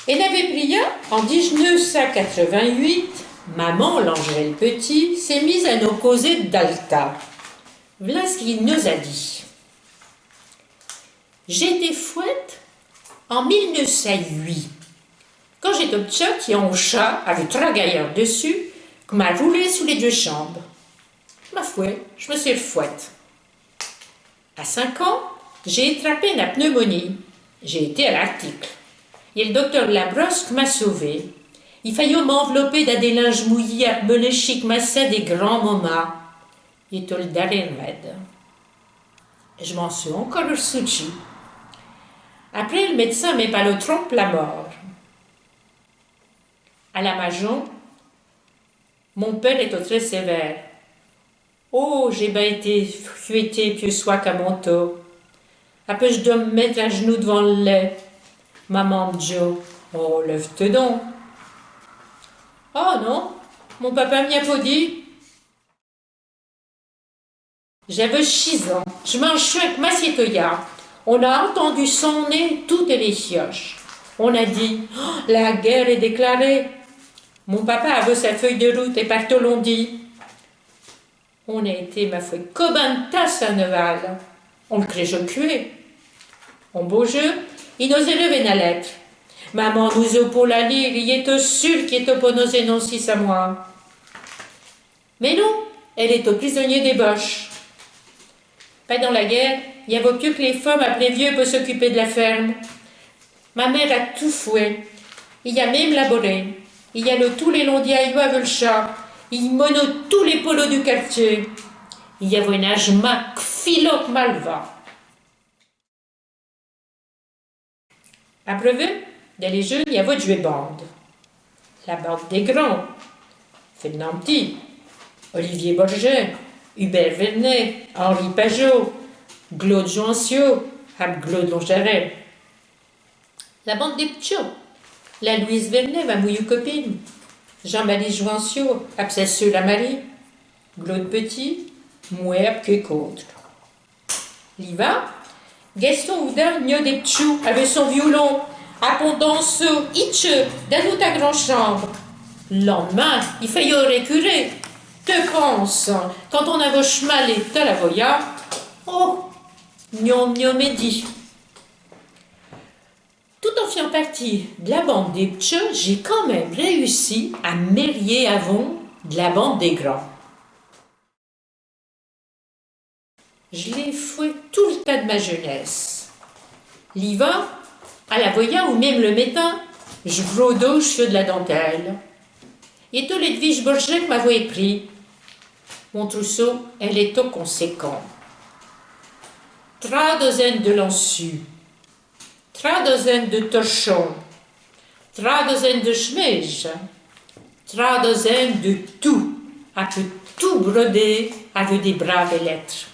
Elle avait pris en 1988, maman, l'Angèle Petit, s'est mise à nous causer d'Alta. Voilà ce qu'il nous a dit. J'ai été fouette en 1908. Quand j'étais petite, il y a un chat avec 3 gaillards dessus qui m'a roulé sous les 2 jambes. Ma foi, je me suis fouette. À 5 ans, j'ai attrapé la pneumonie. J'ai été à l'article. Et le docteur Labrosse qui m'a sauvé. Il fallait m'envelopper dans des linges mouillés, à me lécher comme ça des grands moments. Il était le dernier remède. Je m'en suis encore souci. Après, le médecin m'a pas le trompe la mort. À la maison, mon père était très sévère. Oh, j'ai bien été fouettée pieux soit qu'à mon taux. Après, je dois me mettre à genoux devant le lait. Maman me dit, oh, lève-toi donc. Oh non, mon papa m'y a pas dit. J'avais 6 ans. Je mangeais avec ma citoya. On a entendu sonner toutes les cloches. On a dit, oh, la guerre est déclarée. Mon papa avait sa feuille de route et parti au lundi. On a été, ma foi, comme un tasse à Neval. On le crée cué. En beau jeu, il nous élevait la lettre. Maman nous a pour la lire, il était sûr qu'il était pour nous énoncer à moi. Mais non, elle est au prisonnier des Boches. Pendant la guerre, il y avait plus que les femmes appelées vieux pour s'occuper de la ferme. Ma mère a tout fouet. Il a même laboré. Il y a tous les longs d'Aïwa avec le chat. Il mono tous les polos du quartier. Il y avait un âge mac, filoque malva. Après, dans les jeunes, il y avait joué bande. La bande des grands. Ferdinand Petit, Olivier Borget, Hubert Vernet, Henri Pajot, Claude Joancio, Claude Longeret. La bande des petits. La Louise Vernet va mouiller copine. Jean-Marie Joancio, Absesseux la Marie. Claude Petit, Mouer que contre. L'Iva, Gaston Houdin, Nio des Pchou, avec son violon, appondant ce hitche dans ta grande chambre. Le lendemain, il faillit récurer. Te pense, quand on avait chemin l'état la voya, oh, Niom dit. Tout en faisant partie de la bande des petits, j'ai quand même réussi à marier avant de la bande des grands. Je l'ai fouet tout le temps de ma jeunesse. L'hiver, à la voya ou même le matin, je brodo, je fais de la dentelle. Et tous les deviches Borget que m'avaient pris. Mon trousseau, elle est au conséquent. 3 douzaines de lançus, 3 douzaines de torchons, 3 douzaines de chemises, 3 douzaines de tout, avec tout brodé avec des braves lettres.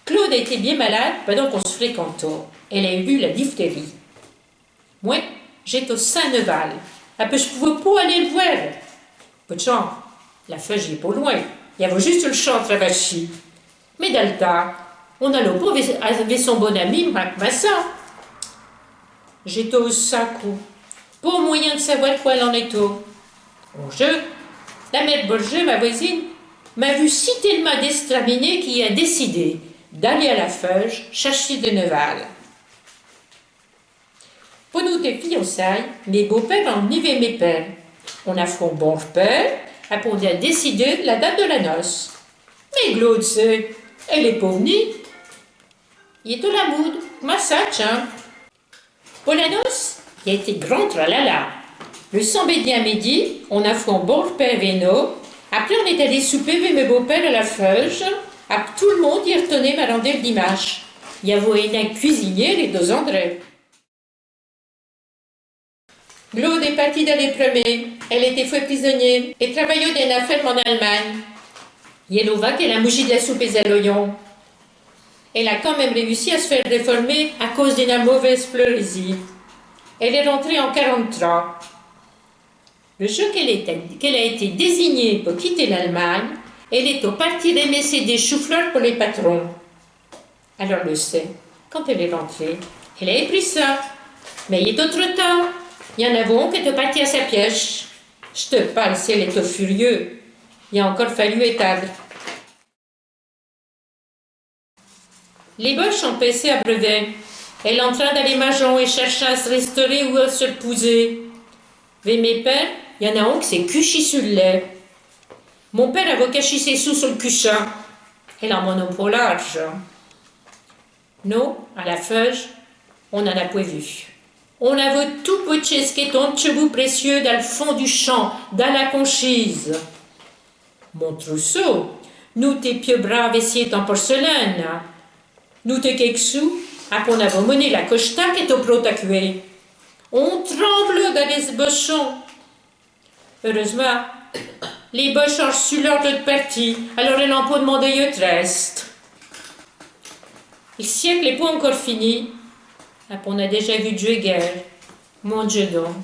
Claude a été bien malade pendant qu'on se fréquentait. Elle a eu la diphtérie. Moi, j'étais au Saint-Neval. Après, je ne pouvais pas aller le voir. Peu de chance, la feuille n'est pas loin. Il y avait juste le champ traversé. Mais dans le temps, on allait pas avec son bon ami, Marc Massin. J'étais au sacou. Pas moyen de savoir quoi elle en était. Au jeu, la mère Borget, ma voisine, m'a vu si tellement destraminée qu'il a décidé d'aller à la feuille chercher de Neval. Pour nous tes fiançailles, mes beaux-pères en venaient mes pères. On a fait un bon repas, après on a décidé de la date de la noce. Mais Claude, elle est pas venue. Il est à la mood, ma sache, hein. Pour la noce, il a été grand tralala. Le samedi à midi, on a fait un bon repas à Véno. Après, on est allé souper avec mes beaux-pères à la feuge. Après, tout le monde y est retourné malandé le dimanche. Il y avait une cuisinière et 2 André. Claude est partie dans les premiers. Elle était fouée prisonnière et travaillait dans une ferme en Allemagne. Yelova, qu'elle a mouchi de la soupe et à l'oignon. Elle a quand même réussi à se faire réformer à cause d'une mauvaise pleurésie. Elle est rentrée en 43. Le jour qu'elle a été désignée pour quitter l'Allemagne, elle est au parti d'émesser des choux-fleurs pour les patrons. Alors le sait, Quand elle est rentrée, elle a pris ça. Mais il est trop tard. Il y en a un qui est parti à sa pièce. Je te parle, si elle est furieux. Il a encore fallu étendre. Les boches ont passé à brevet. Elle est en train d'aller majon et cherchant à se restaurer ou à se reposer. Mais mes pères, il y en a un qui s'est couché sur le lait. Mon père avait caché ses sous sur le cushion. Elle en monopole large. Nous, à la feuge, on n'en a pas vu. On a vu tout petit ce qui est un cheveu précieux dans le fond du champ, dans la conchise. Mon trousseau, nous t'es pieux brave essier en porcelaine. Nous t'es quelques sous, après on avait mené la cocheta qui est au protacoué. On tremble dans les bochons. Heureusement, les boches ont reçu l'ordre de partie, alors ils n'ont pas demandé de reste. Le siècle n'est pas encore fini. On a déjà vu Dieu guerre. Mon Dieu donc.